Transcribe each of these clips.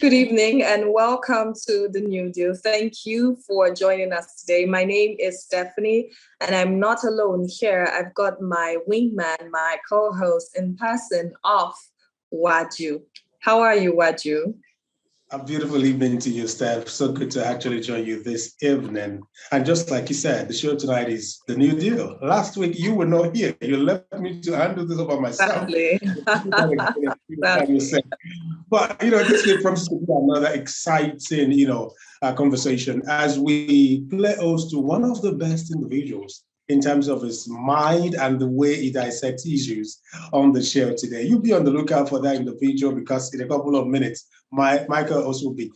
Good evening and welcome to the New Deal. Thank you for joining us today. My name is Stephanie and I'm not alone here. I've got my wingman, my co-host in person of Waju. How are you, Waju? A beautiful evening to you, Steph. So good to actually join you this evening. And just like you said, the show tonight is the New Deal. Last week, you were not here. You left me to handle this over myself. Sadly. But, this week promises to be another exciting, conversation as we play host to one of the best individuals in terms of his mind and the way he dissects issues on the show today. You'll be on the lookout for that individual because in a couple of minutes, Michael also will be,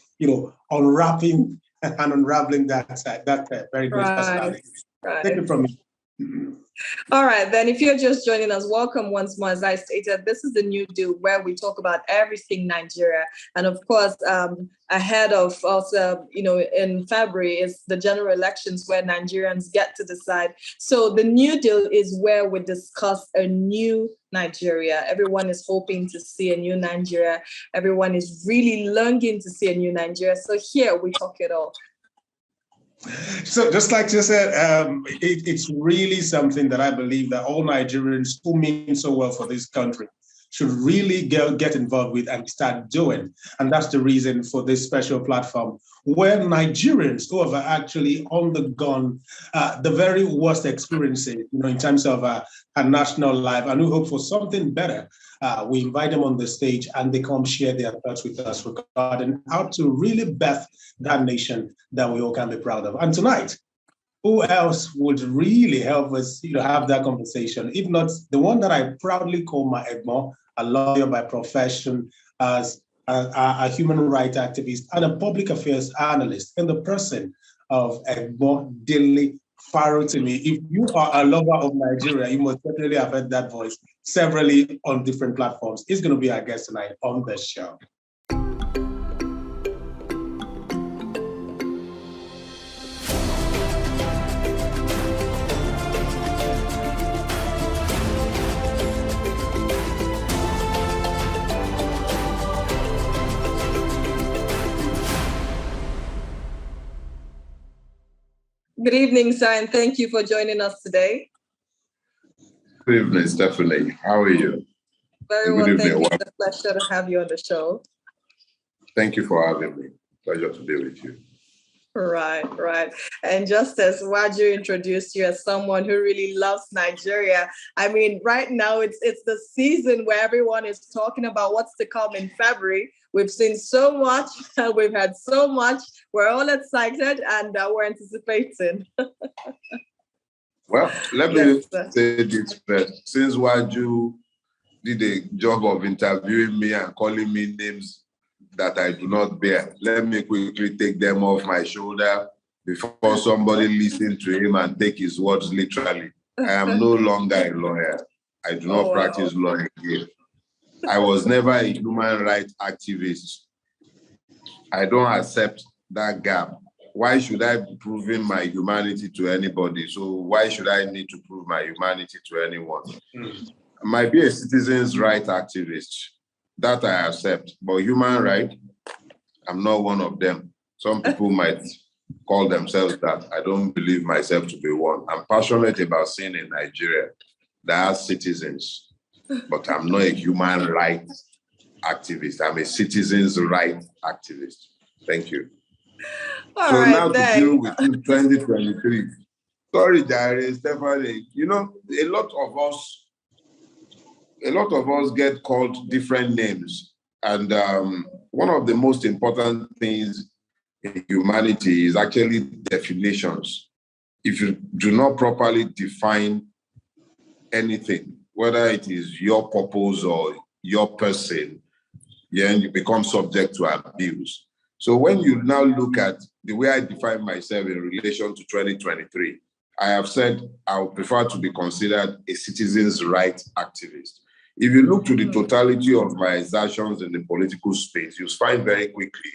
unwrapping and unraveling that very great personality. Right. Take it from me. All right, then if you're just joining us, welcome once more. As I stated, this is the New Deal where we talk about everything Nigeria. And of course, ahead of also, in February is the general elections where Nigerians get to decide. So the New Deal is where we discuss a new Nigeria. Everyone is hoping to see a new Nigeria. Everyone is really longing to see a new Nigeria. So here we talk it all. So just like you said, it's really something that I believe that all Nigerians who mean so well for this country should really get involved with and start doing. And that's the reason for this special platform where Nigerians who have actually undergone the very worst experiences, in terms of a national life and who hope for something better, we invite them on the stage and they come share their thoughts with us regarding how to really birth that nation that we all can be proud of. And tonight, who else would really help us have that conversation, if not the one that I proudly call my Egmo, a lawyer by profession, as a human rights activist and a public affairs analyst in the person of Egmo Dele Farotimi. If you are a lover of Nigeria, you must definitely have heard that voice severally on different platforms. He's going to be our guest tonight on the show. Good evening, sir, and thank you for joining us today. Good evening, Stephanie. How are you? Very well, thank you. It's a pleasure to have you on the show. Thank you for having me. Pleasure to be with you. Right. And just as Waju introduced you as someone who really loves Nigeria, I mean, right now it's the season where everyone is talking about what's to come in February. We've seen so much, we've had so much, we're all excited and we're anticipating. Well, let me say this first. Since Waju did a job of interviewing me and calling me names that I do not bear, let me quickly take them off my shoulder before somebody listens to him and take his words literally. I am no longer a lawyer. I do not practice law again. I was never a human rights activist. I don't accept that gap. Why should I be proving my humanity to anybody? So why should I need to prove my humanity to anyone? I might be a citizens' rights activist. That I accept. But human rights, I'm not one of them. Some people might call themselves that. I don't believe myself to be one. I'm passionate about seeing in Nigeria that has citizens, but I'm not a human rights activist. I'm a citizens' rights activist. Thank you. Now to deal with 2023. Sorry, Jare, Stephanie. A lot of us get called different names. And one of the most important things in humanity is actually definitions. If you do not properly define anything, whether it is your purpose or your person, then you become subject to abuse. So when you now look at the way I define myself in relation to 2023, I have said I would prefer to be considered a citizens' rights activist. If you look to the totality of my exertions in the political space, you'll find very quickly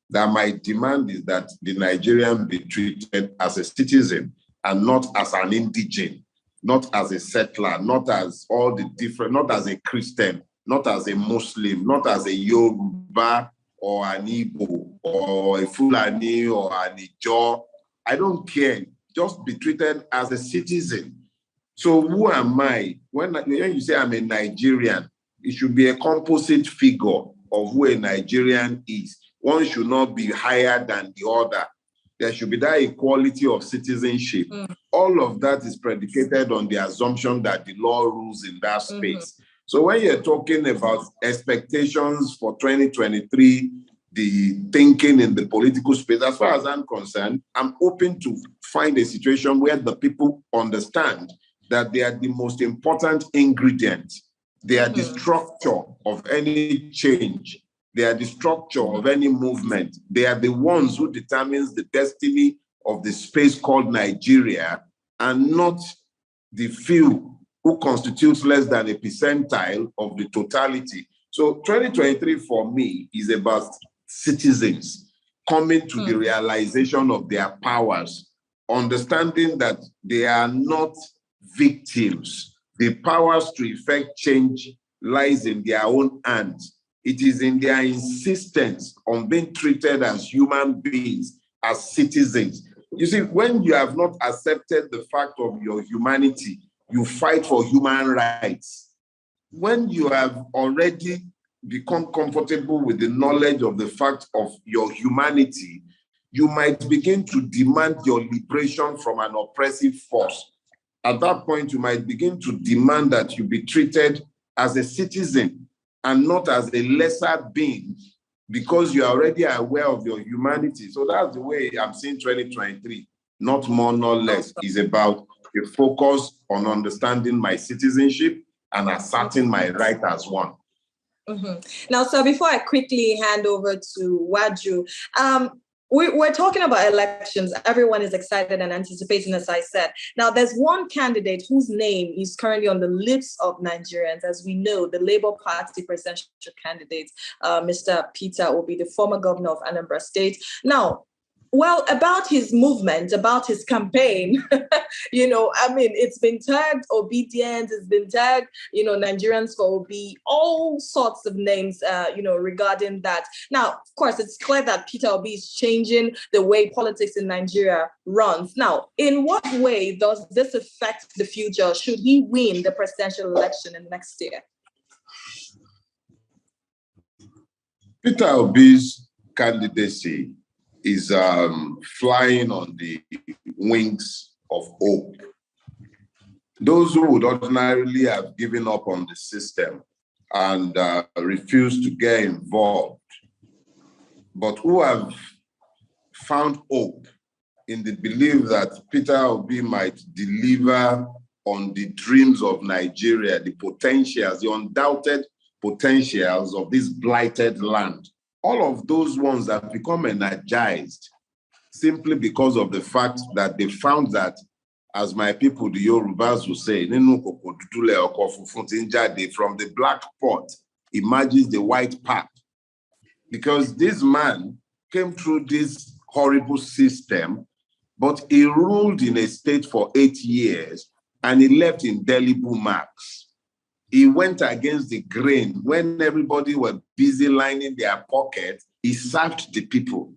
that my demand is that the Nigerian be treated as a citizen and not as an indigene, not as a settler, not as all the different, not as a Christian, not as a Muslim, not as a Yoruba or an Igbo or a Fulani or an Ijaw. I don't care. Just be treated as a citizen. So who am I? When you say I'm a Nigerian, it should be a composite figure of who a Nigerian is. One should not be higher than the other. There should be that equality of citizenship. All of that is predicated on the assumption that the law rules in that space. So when you're talking about expectations for 2023, the thinking in the political space, as far as I'm concerned, I'm hoping to find a situation where the people understand that they are the most important ingredient. They are the structure of any change. They are the structure of any movement. They are the ones who determines the destiny of the space called Nigeria, and not the few who constitutes less than a percentile of the totality. So 2023 for me is about citizens coming to the realization of their powers, understanding that they are not victims. The powers to effect change lies in their own hands. It is in their insistence on being treated as human beings, as citizens. You see, when you have not accepted the fact of your humanity, you fight for human rights. When you have already become comfortable with the knowledge of the fact of your humanity, you might begin to demand your liberation from an oppressive force. At that point, you might begin to demand that you be treated as a citizen and not as a lesser being, because you are already aware of your humanity. So that's the way I'm seeing 2023, not more, nor less. It's about a focus on understanding my citizenship and asserting my right as one. Now, sir, before I quickly hand over to Waju, we're talking about elections. Everyone is excited and anticipating, as I said. Now, there's one candidate whose name is currently on the lips of Nigerians. As we know, the Labour Party presidential candidate, Mr. Peter Obi, the former governor of Anambra State. Now, well, about his movement, about his campaign, it's been tagged obedience, it's been tagged, Nigerians for Obi, all sorts of names, regarding that. Now, of course, it's clear that Peter Obi is changing the way politics in Nigeria runs. Now, in what way does this affect the future should he win the presidential election in next year? Peter Obi's candidacy is flying on the wings of hope. Those who would ordinarily have given up on the system and refused to get involved, but who have found hope in the belief that Peter Obi might deliver on the dreams of Nigeria, the potentials, the undoubted potentials of this blighted land. All of those ones have become energized simply because of the fact that they found that, as my people, the Yorubas will say, from the black pot emerges the white pap. Because this man came through this horrible system, but he ruled in a state for 8 years and he left indelible marks. He went against the grain. When everybody was busy lining their pockets, he served the people.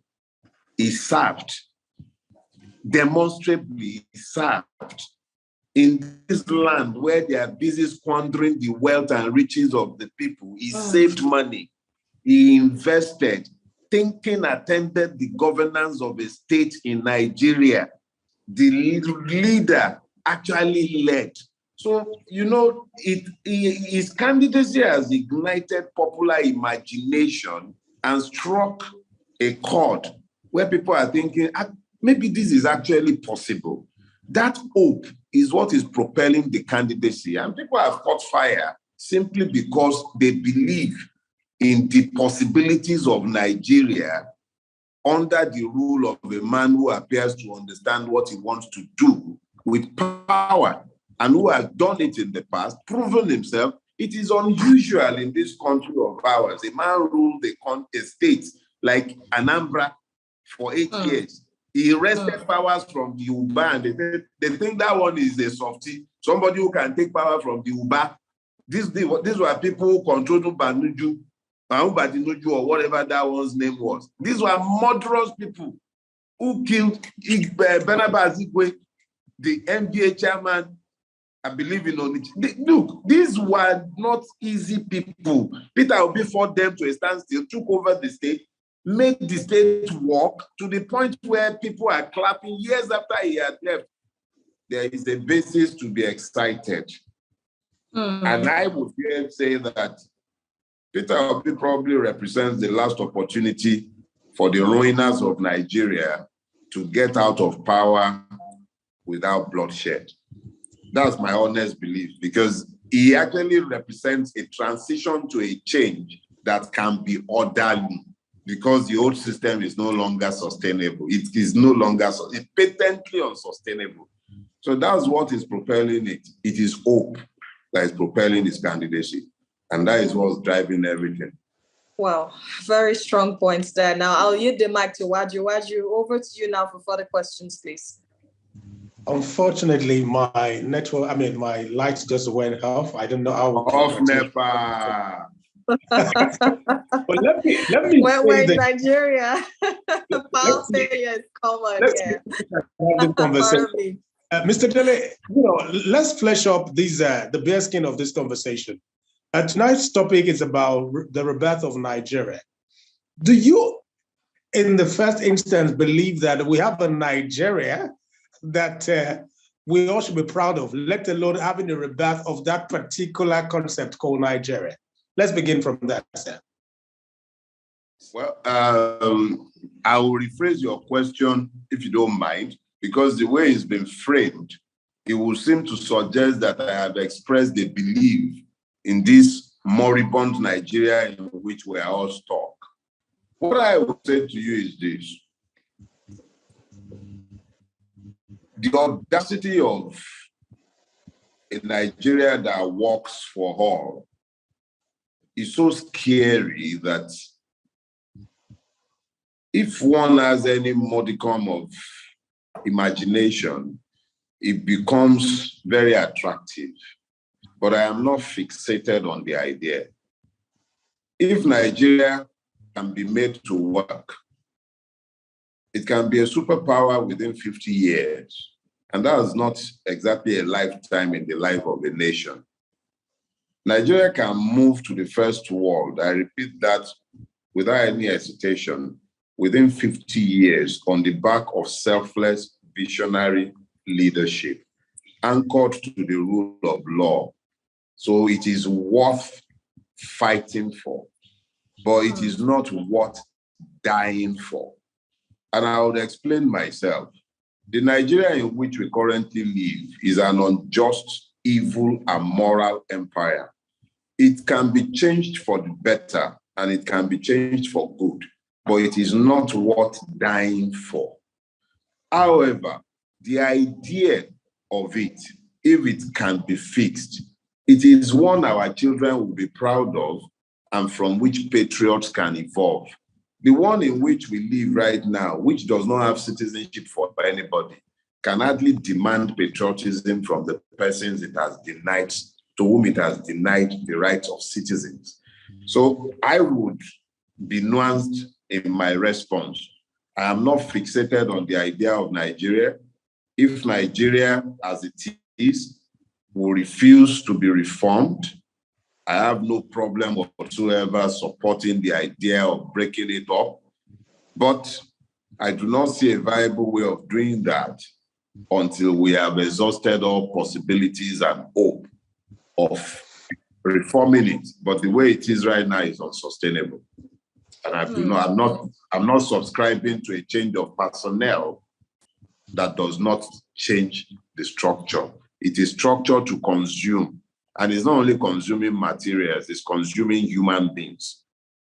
He served. Demonstrably, he served. In this land where they are busy squandering the wealth and riches of the people, he saved money. He invested. Thinking attended the governance of a state in Nigeria. The leader actually led. So, his candidacy has ignited popular imagination and struck a chord where people are thinking, maybe this is actually possible. That hope is what is propelling the candidacy. And people have caught fire simply because they believe in the possibilities of Nigeria under the rule of a man who appears to understand what he wants to do with power, and who has done it in the past, proven himself. It is unusual in this country of ours. A man ruled a state like Anambra for 8 years. He wrested powers from the Uba, and they think that one is a softie, somebody who can take power from the Uba. These were people who controlled Banuju Dinuju or whatever that one's name was. These were murderous people who killed Barnabas Igwe, the NBA chairman, I believe in Onitsha. Look, these were not easy people. Peter Obi fought them to a standstill, took over the state, made the state work to the point where people are clapping years after he had left. There is a basis to be excited. And I would say that Peter Obi probably represents the last opportunity for the ruiners of Nigeria to get out of power without bloodshed. That's my honest belief, because he actually represents a transition to a change that can be orderly, because the old system is no longer sustainable. It is no longer, it's patently unsustainable. So that's what is propelling it. It is hope that is propelling his candidacy. And that is what's driving everything. Wow, very strong points there. Now I'll yield the mic to Waju. Waju, over to you now for further questions, please. Unfortunately, my network, my lights just went off. I don't know how. Off NEPA. But let me we're in Nigeria. Power failure is common. Mr. Dele, let's flesh up these the bare skin of this conversation. Tonight's topic is about the rebirth of Nigeria. Do you, in the first instance, believe that we have a Nigeria that we all should be proud of, let alone having a rebirth of that particular concept called Nigeria? Let's begin from that, sir. Well, I will rephrase your question, if you don't mind, because the way it's been framed, it will seem to suggest that I have expressed a belief in this moribund Nigeria in which we are all stuck. What I would say to you is this. The audacity of a Nigeria that works for all is so scary that if one has any modicum of imagination, it becomes very attractive. But I am not fixated on the idea. If Nigeria can be made to work, it can be a superpower within 50 years. And that is not exactly a lifetime in the life of a nation. Nigeria can move to the first world, I repeat that without any hesitation, within 50 years on the back of selfless, visionary leadership, anchored to the rule of law. So it is worth fighting for, but it is not worth dying for. And I would explain myself. The Nigeria in which we currently live is an unjust, evil, and moral empire. It can be changed for the better, and it can be changed for good, but it is not worth dying for. However, the idea of it, if it can be fixed, it is one our children will be proud of and from which patriots can evolve. The one in which we live right now, which does not have citizenship for anybody, can hardly demand patriotism from the persons it has denied, to whom it has denied the rights of citizens. So I would be nuanced in my response. I am not fixated on the idea of Nigeria. If Nigeria, as it is, will refuse to be reformed, I have no problem whatsoever supporting the idea of breaking it up. But I do not see a viable way of doing that until we have exhausted all possibilities and hope of reforming it. But the way it is right now is unsustainable. And I'm not subscribing to a change of personnel that does not change the structure. It is structure to consume. And it's not only consuming materials, it's consuming human beings.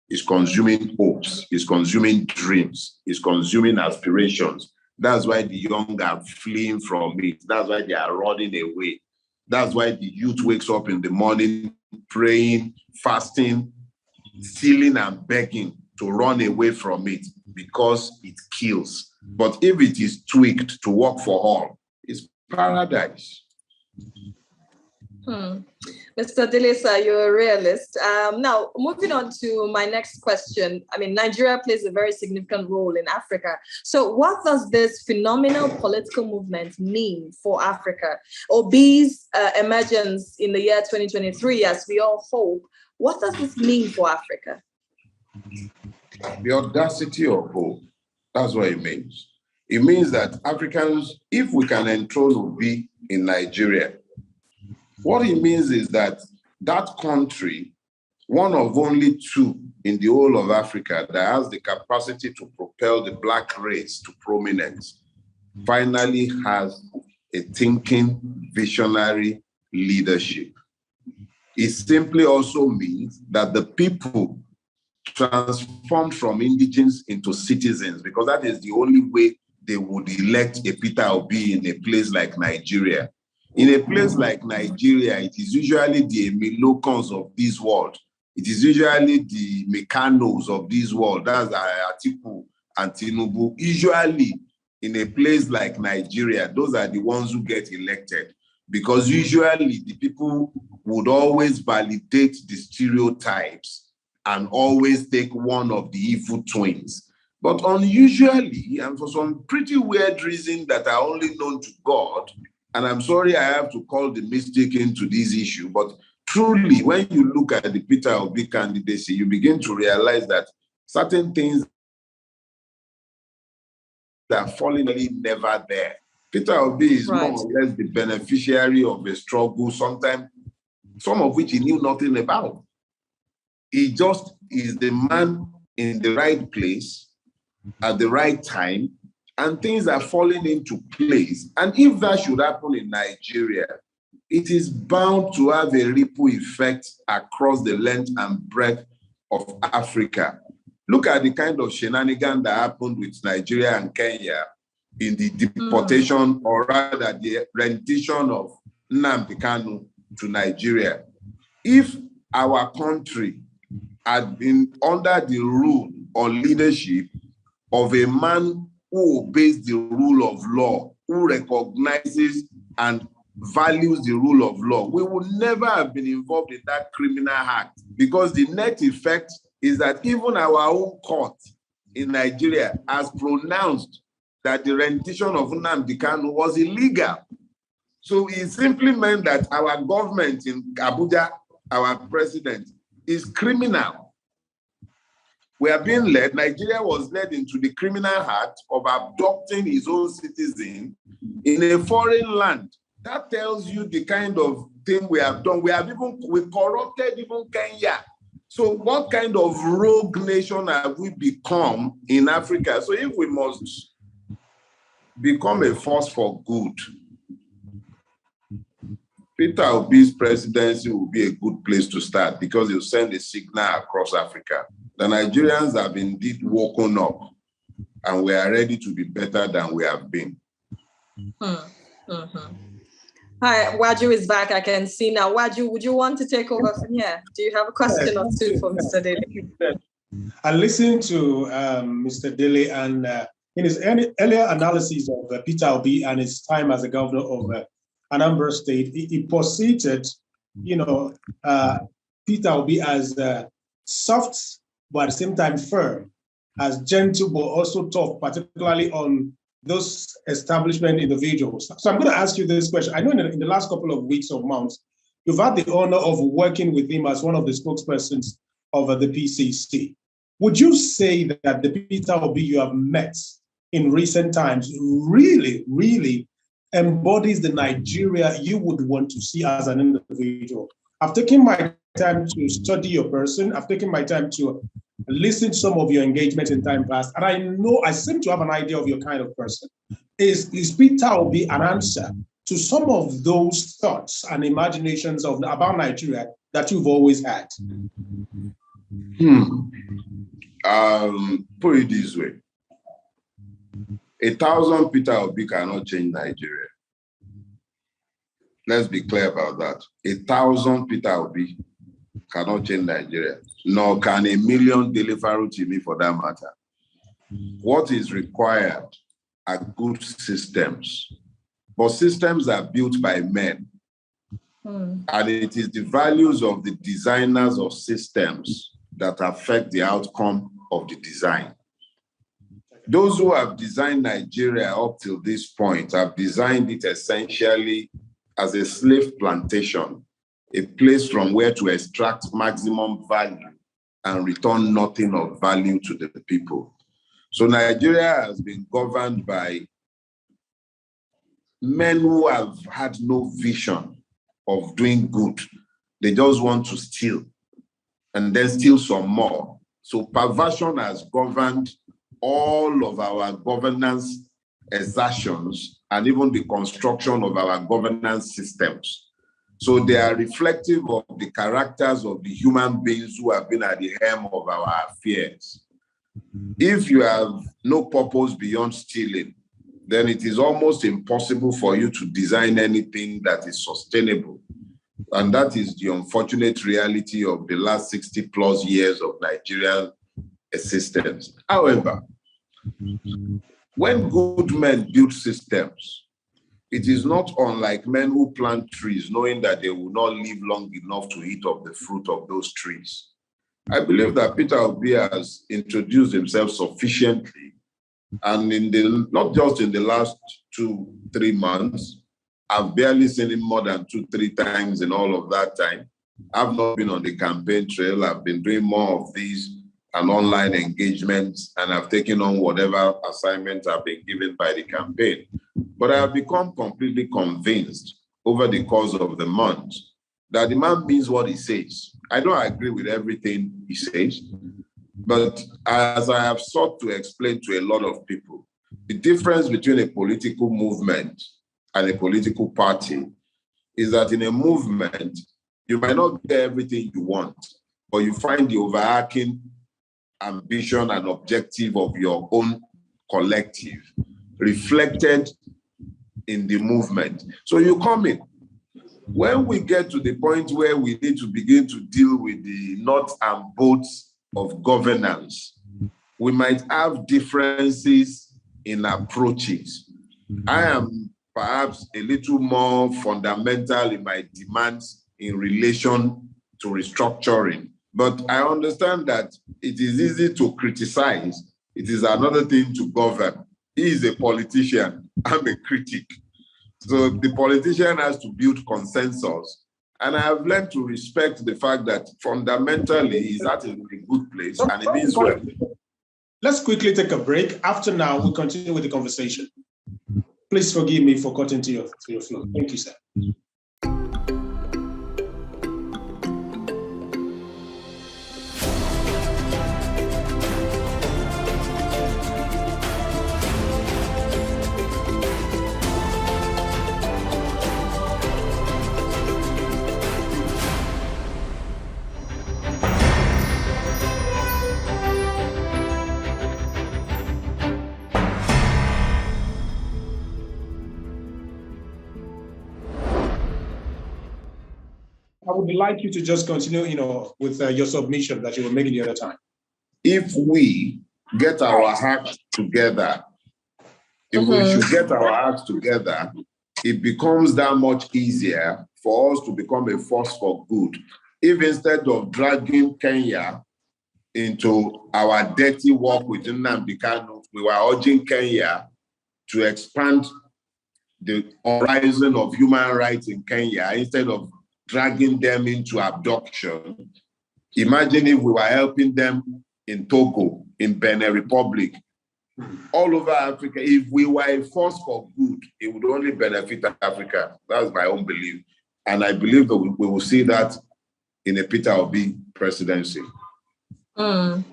It's consuming hopes, it's consuming dreams, it's consuming aspirations. That's why the young are fleeing from it. That's why they are running away. That's why the youth wakes up in the morning, praying, fasting, stealing and begging to run away from it because it kills. But if it is tweaked to work for all, it's paradise. Mr. Delisa, you're a realist. Now, moving on to my next question. I mean, Nigeria plays a very significant role in Africa. So what does this phenomenal political movement mean for Africa? Obi's emergence in the year 2023, as we all hope, what does this mean for Africa? The audacity of hope, that's what it means. It means that Africans, if we can enthrone Obi in Nigeria, what it means is that that country, one of only two in the whole of Africa that has the capacity to propel the Black race to prominence, finally has a thinking, visionary leadership. It simply also means that the people transformed from indigents into citizens, because that is the only way they would elect a Peter Obi in a place like Nigeria. In a place like Nigeria, it is usually the Emilokons of this world. It is usually the Mekanos of this world. That's Atiku and Tinubu. Usually, in a place like Nigeria, those are the ones who get elected, because usually the people would always validate the stereotypes and always take one of the evil twins. But unusually, and for some pretty weird reason that are only known to God, and I'm sorry I have to call the mistake into this issue, but truly, when you look at the Peter Obi candidacy, you begin to realize that certain things that are falling never there. Peter Obi is more or less the beneficiary of a struggle, sometimes some of which he knew nothing about. He just is the man in the right place at the right time, and things are falling into place. And if that should happen in Nigeria, it is bound to have a ripple effect across the length and breadth of Africa. Look at the kind of shenanigan that happened with Nigeria and Kenya in the deportation, or rather the rendition of Nnamdi Kanu to Nigeria. If our country had been under the rule or leadership of a man who obeys the rule of law, who recognizes and values the rule of law, we would never have been involved in that criminal act, because the net effect is that even our own court in Nigeria has pronounced that the rendition of Nnamdi Kanu was illegal. So it simply meant that our government in Abuja, our president, is criminal. We are being led, Nigeria was led into the criminal act of abducting his own citizen in a foreign land. That tells you the kind of thing we have done. We corrupted even Kenya. So what kind of rogue nation have we become in Africa? So if we must become a force for good, Peter Obi's presidency will be a good place to start, because it will send a signal across Africa. The Nigerians have indeed woken up, and we are ready to be better than we have been. Hi, Waju is back. I can see now. Waju, would you want to take over from here? Do you have a question or two for Mr. Daly? I listened to Mr. Daly, and in his earlier analysis of Peter Obi and his time as a governor of Anambra State, he posited, Peter Obi as soft, but at the same time firm, as gentle, but also tough, particularly on those establishment individuals. So I'm going to ask you this question. I know in the last couple of weeks or months, you've had the honor of working with him as one of the spokespersons of the PCC. Would you say that the Peter Obi you have met in recent times really, really embodies the Nigeria you would want to see as an individual? I've taken my time to study your person. I've taken my time to listen to some of your engagement in time past, and I seem to have an idea of your kind of person. Is Peter Obi an answer to some of those thoughts and imaginations about Nigeria that you've always had? Put it this way. 1,000 Peter Obi cannot change Nigeria. Let's be clear about that. 1,000 Peter Obi cannot change Nigeria, nor can 1,000,000 Dele Farutimi for that matter. What is required are good systems, but systems are built by men. And it is the values of the designers of systems that affect the outcome of the design. Those who have designed Nigeria up till this point have designed it essentially as a slave plantation, a place from where to extract maximum value and return nothing of value to the people. So Nigeria has been governed by men who have had no vision of doing good. They just want to steal and then steal some more. So perversion has governed all of our governance exertions and even the construction of our governance systems. So they are reflective of the characters of the human beings who have been at the helm of our affairs. If you have no purpose beyond stealing, then it is almost impossible for you to design anything that is sustainable. And that is the unfortunate reality of the last 60 plus years of Nigerian existence. However, when good men build systems, it is not unlike men who plant trees, knowing that they will not live long enough to eat of the fruit of those trees. I believe that Peter Obi has introduced himself sufficiently, and not just in the last 2-3 months, I've barely seen him more than 2-3 times in all of that time. I've not been on the campaign trail. I've been doing more of these and online engagements, and I've taken on whatever assignments I've been given by the campaign. But I have become completely convinced over the course of the month that the man means what he says. I don't agree with everything he says, but as I have sought to explain to a lot of people, the difference between a political movement and a political party is that in a movement, you might not get everything you want, but you find the overarching ambition and objective of your own collective reflected in the movement. So you come in. When we get to the point where we need to begin to deal with the nuts and bolts of governance, we might have differences in approaches. I am perhaps a little more fundamental in my demands in relation to restructuring, but I understand that it is easy to criticize. It is another thing to govern. He is a politician. I'm a critic. So the politician has to build consensus. And I have learned to respect the fact that fundamentally he's at a good place and it means well. Let's quickly take a break. After now, we'll continue with the conversation. Please forgive me for cutting to your flow. Thank you, sir. I would like you to just continue, with your submission that you were making the other time. If we get our acts together, we should get our acts together, it becomes that much easier for us to become a force for good. If instead of dragging Kenya into our dirty work with Nnamdi Kanu, we were urging Kenya to expand the horizon of human rights in Kenya instead of dragging them into abduction. Imagine if we were helping them in Togo, in Benin Republic, all over Africa. If we were a force for good, it would only benefit Africa. That's my own belief. And I believe that we will see that in a Peter Obi presidency. I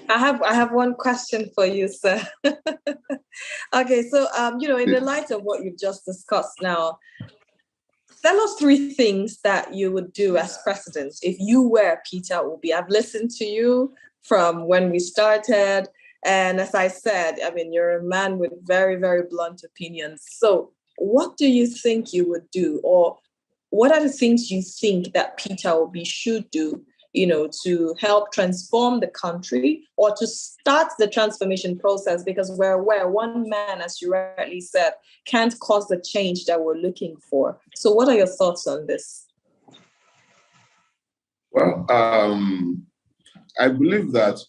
have one question for you, sir. Okay, so in the light of what you've just discussed now, tell us 3 things that you would do as president if you were Peter Obi. I've listened to you from when we started, and as I said, you're a man with very, very blunt opinions. So what do you think you would do, or what are the things you think that Peter Obi should do, to help transform the country or to start the transformation process? Because we're aware one man, as you rightly said, can't cause the change that we're looking for. So what are your thoughts on this? Well, I believe that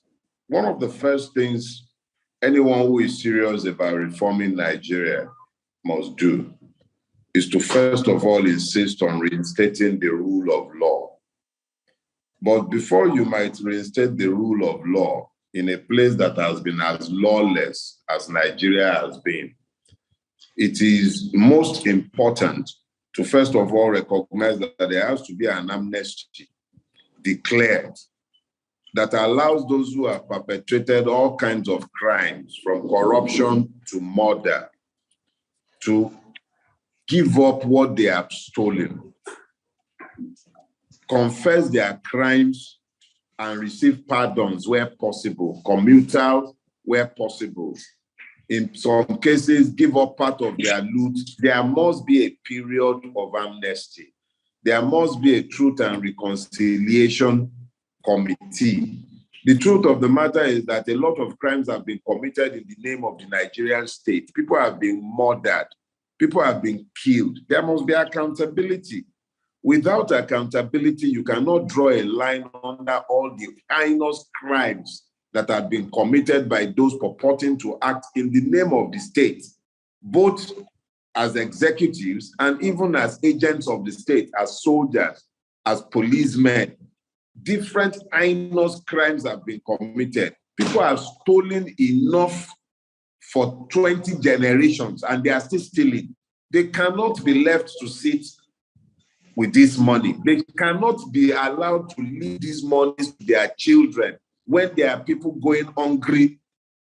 one of the first things anyone who is serious about reforming Nigeria must do is to first of all insist on reinstating the rule of law. But before you might reinstate the rule of law in a place that has been as lawless as Nigeria has been, it is most important to first of all recognize that there has to be an amnesty declared that allows those who have perpetrated all kinds of crimes, from corruption to murder, to give up what they have stolen, confess their crimes, and receive pardons where possible, commutals where possible. In some cases, give up part of their loot. There must be a period of amnesty. There must be a truth and reconciliation committee. The truth of the matter is that a lot of crimes have been committed in the name of the Nigerian state. People have been murdered. People have been killed. There must be accountability. Without accountability, you cannot draw a line under all the heinous crimes that have been committed by those purporting to act in the name of the state, both as executives and even as agents of the state, as soldiers, as policemen. Different heinous crimes have been committed. People have stolen enough for 20 generations and they are still stealing. They cannot be left to sit with this money. They cannot be allowed to leave these monies to their children when there are people going hungry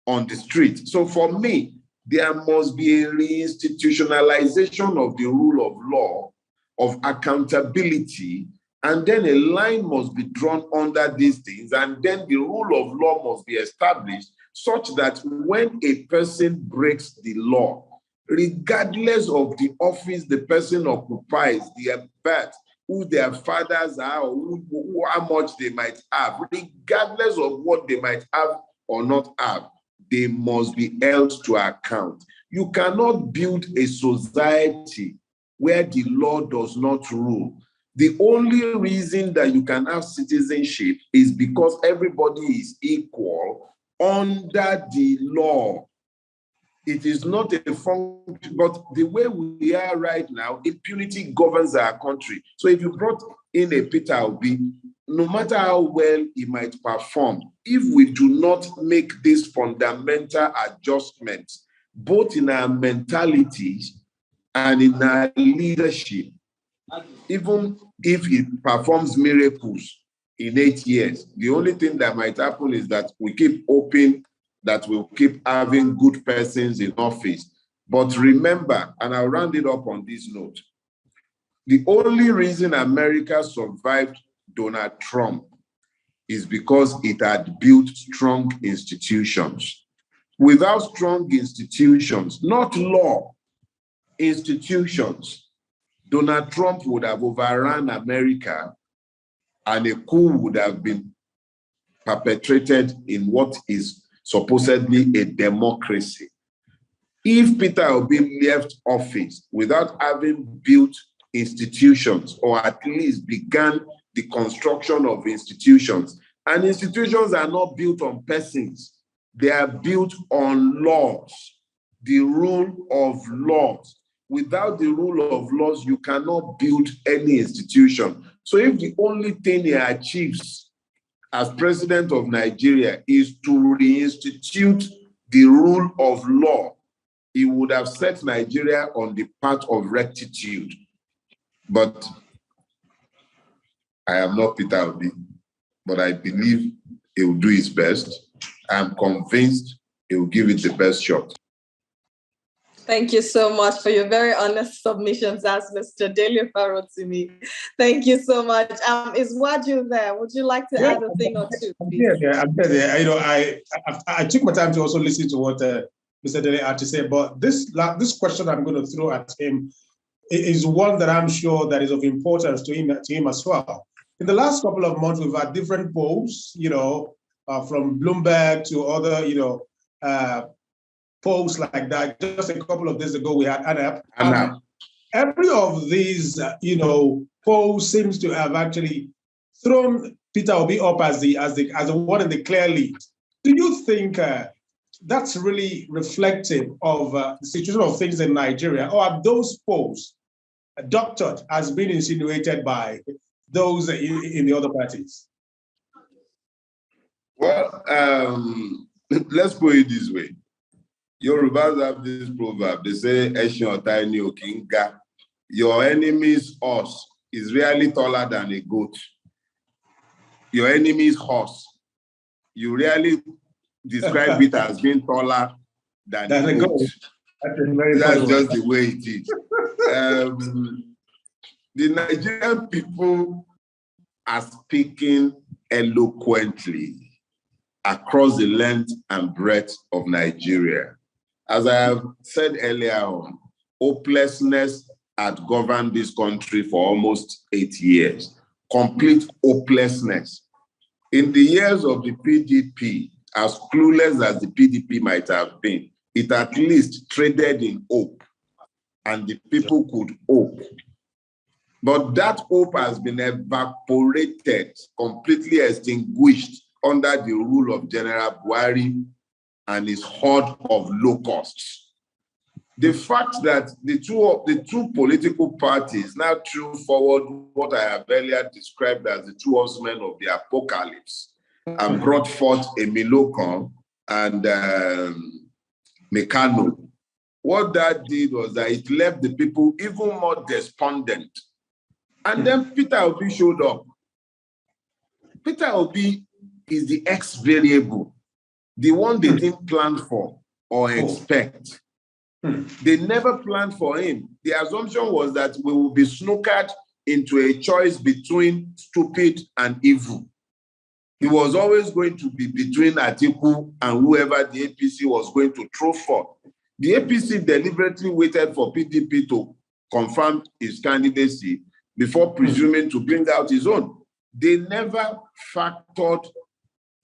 on the street. So for me, there must be a reinstitutionalization of the rule of law, of accountability, and then a line must be drawn under these things, and then the rule of law must be established such that when a person breaks the law, regardless of the office the person occupies, their birth, who their fathers are, or how much they might have, regardless of what they might have or not have, they must be held to account. You cannot build a society where the law does not rule. The only reason that you can have citizenship is because everybody is equal under the law. It is not a function, but the way we are right now, impunity governs our country. So if you brought in a Peter Obi, no matter how well he might perform, if we do not make these fundamental adjustments, both in our mentalities and in our leadership, even if he performs miracles in 8 years, the only thing that might happen is that we keep hoping that we'll keep having good persons in office. But remember, and I'll round it up on this note, the only reason America survived Donald Trump is because it had built strong institutions. Without strong institutions, not law, institutions, Donald Trump would have overrun America and a coup would have been perpetrated in what is supposedly a democracy. If Peter Obi left office without having built institutions, or at least began the construction of institutions, and institutions are not built on persons, they are built on laws, the rule of laws. Without the rule of laws, you cannot build any institution. So if the only thing he achieves as president of Nigeria is to reinstitute the rule of law, he would have set Nigeria on the path of rectitude. But I am not Peter Obi, but I believe he will do his best. I'm convinced he will give it the best shot. Thank you so much for your very honest submissions, as Mr. Dele wrote to me. Thank you so much. Is Waju there? Would you like to add a thing or two? I'm there. You know, I took my time to also listen to what Mr. Dele had to say, but this question I'm going to throw at him is one that I'm sure that is of importance to him as well. In the last couple of months, we've had different polls, you know, from Bloomberg to other, polls like that. Just a couple of days ago, we had ANAP. Every of these, polls seems to have actually thrown Peter Obi up as the one in the clear lead. Do you think that's really reflective of the situation of things in Nigeria, or are those polls doctored as being insinuated by those in the other parties? Well, let's put it this way. Yorubas have this proverb. They say, "Eshin Otaini Okinga." Your enemy's horse is really taller than a goat. Your enemy's horse, you really describe it as being taller than a goat. That's just the way it is. The Nigerian people are speaking eloquently across the length and breadth of Nigeria. As I have said earlier on, hopelessness had governed this country for almost 8 years. Complete hopelessness. In the years of the PDP, as clueless as the PDP might have been, it at least traded in hope, and the people could hope. But that hope has been evaporated, completely extinguished under the rule of General Buhari and his horde of locusts. The fact that the two political parties now threw forward what I have earlier described as the two horsemen of the apocalypse and brought forth Emilokon and Mekano. What that did was that it left the people even more despondent. And then Peter Obi showed up. Peter Obi is the X variable, the one they didn't plan for or expect. They never planned for him. The assumption was that we will be snookered into a choice between stupid and evil. It was always going to be between Atiku and whoever the APC was going to throw for. The APC deliberately waited for PDP to confirm his candidacy before presuming to bring out his own. They never factored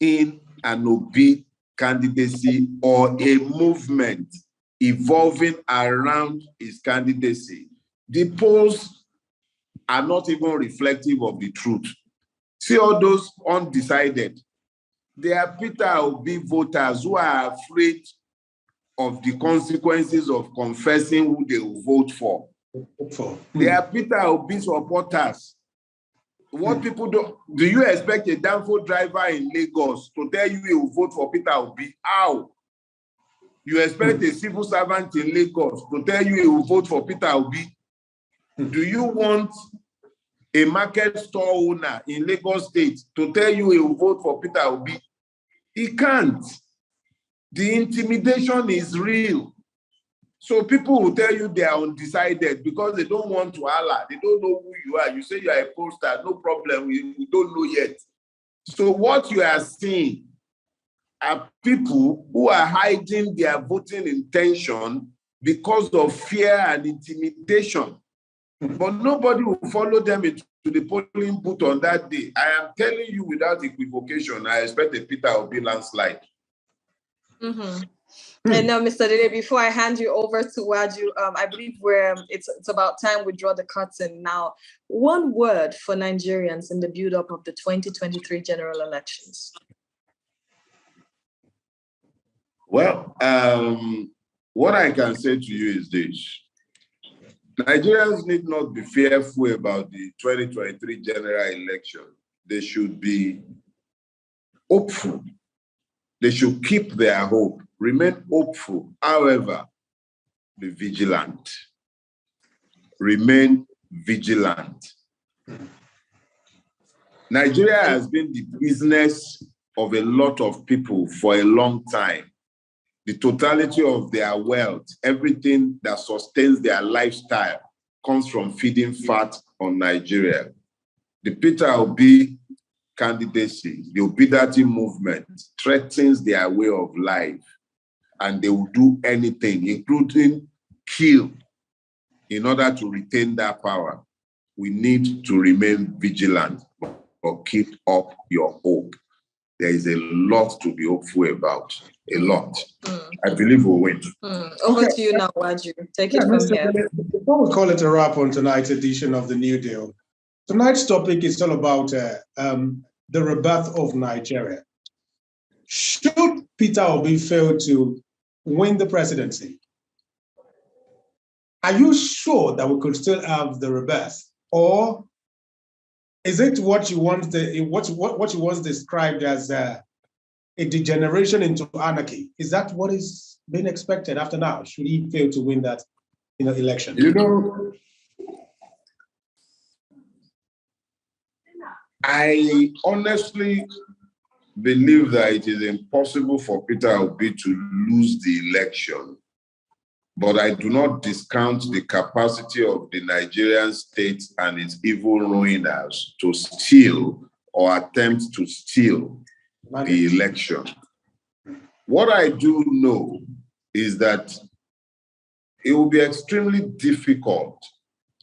in an Obi candidacy or a movement evolving around his candidacy. The polls are not even reflective of the truth. See all those undecided. They are Peter Obi voters who are afraid of the consequences of confessing who they will vote for. They are Peter Obi supporters. What people do you expect a Danfo driver in Lagos to tell you he will vote for Peter Obi? How? You expect a civil servant in Lagos to tell you he will vote for Peter Obi? Do you want a market store owner in Lagos State to tell you he will vote for Peter Obi? He can't. The intimidation is real. So people will tell you they are undecided because they don't want to holler. They don't know who you are. You say you are a pollster, no problem. We don't know yet. So what you are seeing are people who are hiding their voting intention because of fear and intimidation. But nobody will follow them into the polling booth on that day. I am telling you without equivocation, I expect a Peter Obi landslide. And now, Mr. Dede, before I hand you over to Waju, I believe it's about time we draw the curtain now. One word for Nigerians in the build-up of the 2023 general elections. Well, what I can say to you is this. Nigerians need not be fearful about the 2023 general election. They should be hopeful. They should keep their hope, remain hopeful. However, be vigilant. Remain vigilant. Nigeria has been the business of a lot of people for a long time. The totality of their wealth, everything that sustains their lifestyle, comes from feeding fat on Nigeria. The Peter Obi candidacy, the Obidati movement, threatens their way of life, and they will do anything, including kill, in order to retain that power. We need to remain vigilant, but keep up your hope. There is a lot to be hopeful about, a lot. I believe we'll win. Over to you now, Waju. Take it from here. Before we call it a wrap on tonight's edition of The New Deal, Tonight's topic is all about the rebirth of Nigeria. Should Peter Obi fail to win the presidency, are you sure that we could still have the rebirth, or is it what you once described as a degeneration into anarchy? Is that what is being expected after now? Should he fail to win that election? I honestly believe that it is impossible for Peter Obi to lose the election, but I do not discount the capacity of the Nigerian state and its evil ruiners to steal or attempt to steal the election. What I do know is that it will be extremely difficult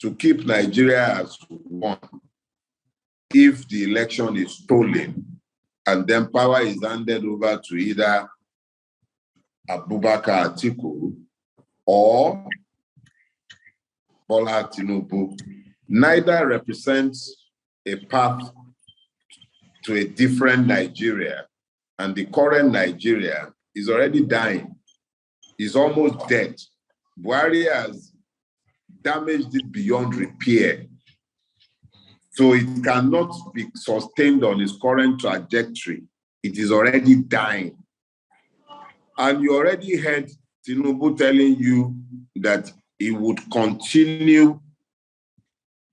to keep Nigeria as one if the election is stolen and then power is handed over to either Abubakar Atiku or Bola Tinubu. Neither represents a path to a different Nigeria, and the current Nigeria is already dying. It's almost dead. Buhari has damaged it beyond repair. So it cannot be sustained on its current trajectory. It is already dying. And you already heard Tinubu telling you that he would continue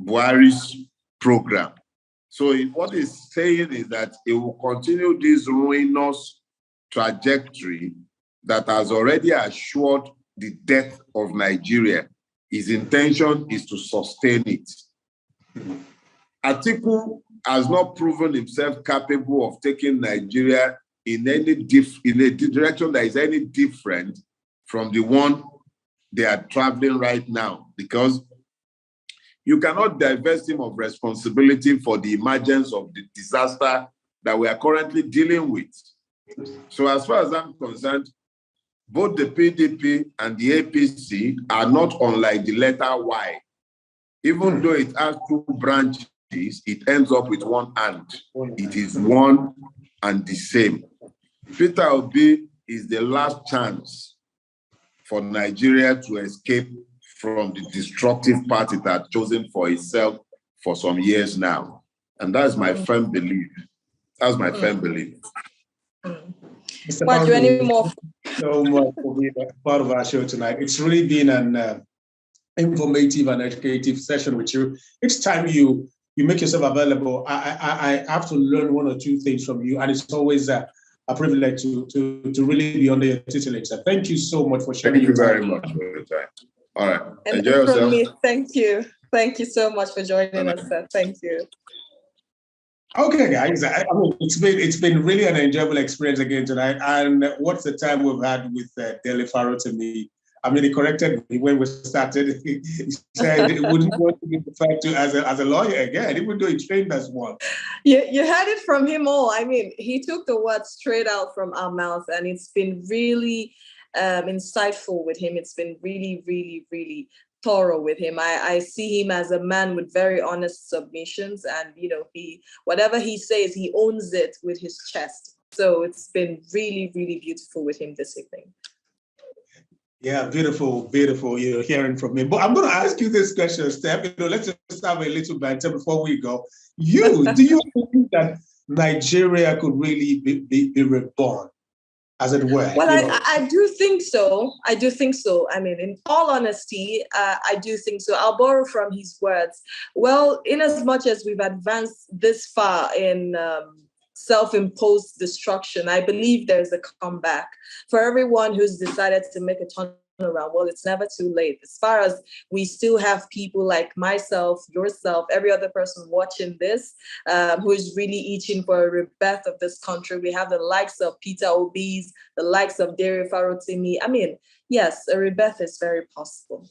Buhari's program. So what he's saying is that he will continue this ruinous trajectory that has already assured the death of Nigeria. His intention is to sustain it. Atiku has not proven himself capable of taking Nigeria in a direction that is any different from the one they are traveling right now, because you cannot divest him of responsibility for the emergence of the disaster that we are currently dealing with. So as far as I'm concerned, both the PDP and the APC are not unlike the letter Y. Even though it has two branches, it ends up with one and. It is one and the same. Peter Obi is the last chance for Nigeria to escape from the destructive path it had chosen for itself for some years now. And that's my firm belief. That's my firm belief. But any more? So much for being part of our show tonight. It's really been an informative and educative session with you. Each time you make yourself available, I have to learn one or two things from you, and it's always a privilege to really be under your tutelage. So thank you so much for sharing. Thank you very much for your time. All right, and enjoy yourself. Me, thank you so much for joining us, sir. Thank you. Okay, guys. I mean, it's been really an enjoyable experience again tonight. And what's the time we've had with Dele Faro to me? I mean, he corrected me when we started. He said he wouldn't want to be referred to as a lawyer again, even though he trained as one. You heard it from him all. I mean, he took the words straight out from our mouth, and it's been really insightful with him. It's been really, really, really thorough with him. I see him as a man with very honest submissions, and whatever he says, he owns it with his chest. So it's been really, really beautiful with him this evening. Yeah, beautiful, beautiful. Hearing from him. But I'm going to ask you this question, Steph. Let's just have a little banter before we go. Do you think that Nigeria could really be reborn, as it were? Well, I do think so. I do think so. I mean, in all honesty, I do think so. I'll borrow from his words. Well, in as much as we've advanced this far in self-imposed destruction, I believe there's a comeback for everyone who's decided to make a turnaround. Well, it's never too late. As far as we still have people like myself, yourself, every other person watching this, who is really itching for a rebirth of this country. We have the likes of Peter Obi's, the likes of Dele Faro. I mean, yes, a rebirth is very possible.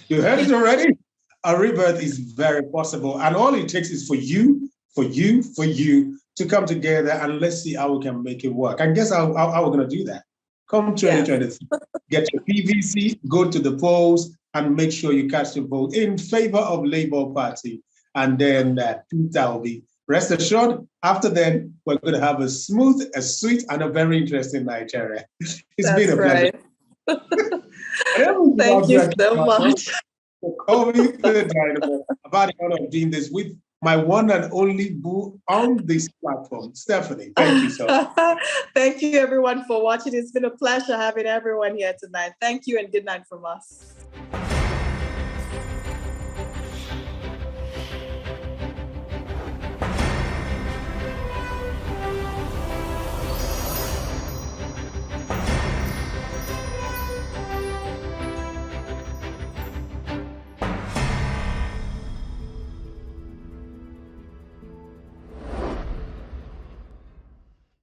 You heard it already. A rebirth is very possible, and all it takes is for you to come together, and let's see how we can make it work. And guess how we're going to do that? Come 2023, get your PVC, go to the polls, and make sure you cast your vote in favor of Labour Party and then Peter will be. Rest assured, after then, we're going to have a smooth, a sweet, and a very interesting Nigeria. It's been a pleasure. Thank you so much. For calling the Dynamo. I've had the honor of doing this with my one and only boo on this platform. Stephanie, thank you so much. Thank you, everyone, for watching. It's been a pleasure having everyone here tonight. Thank you, and good night from us.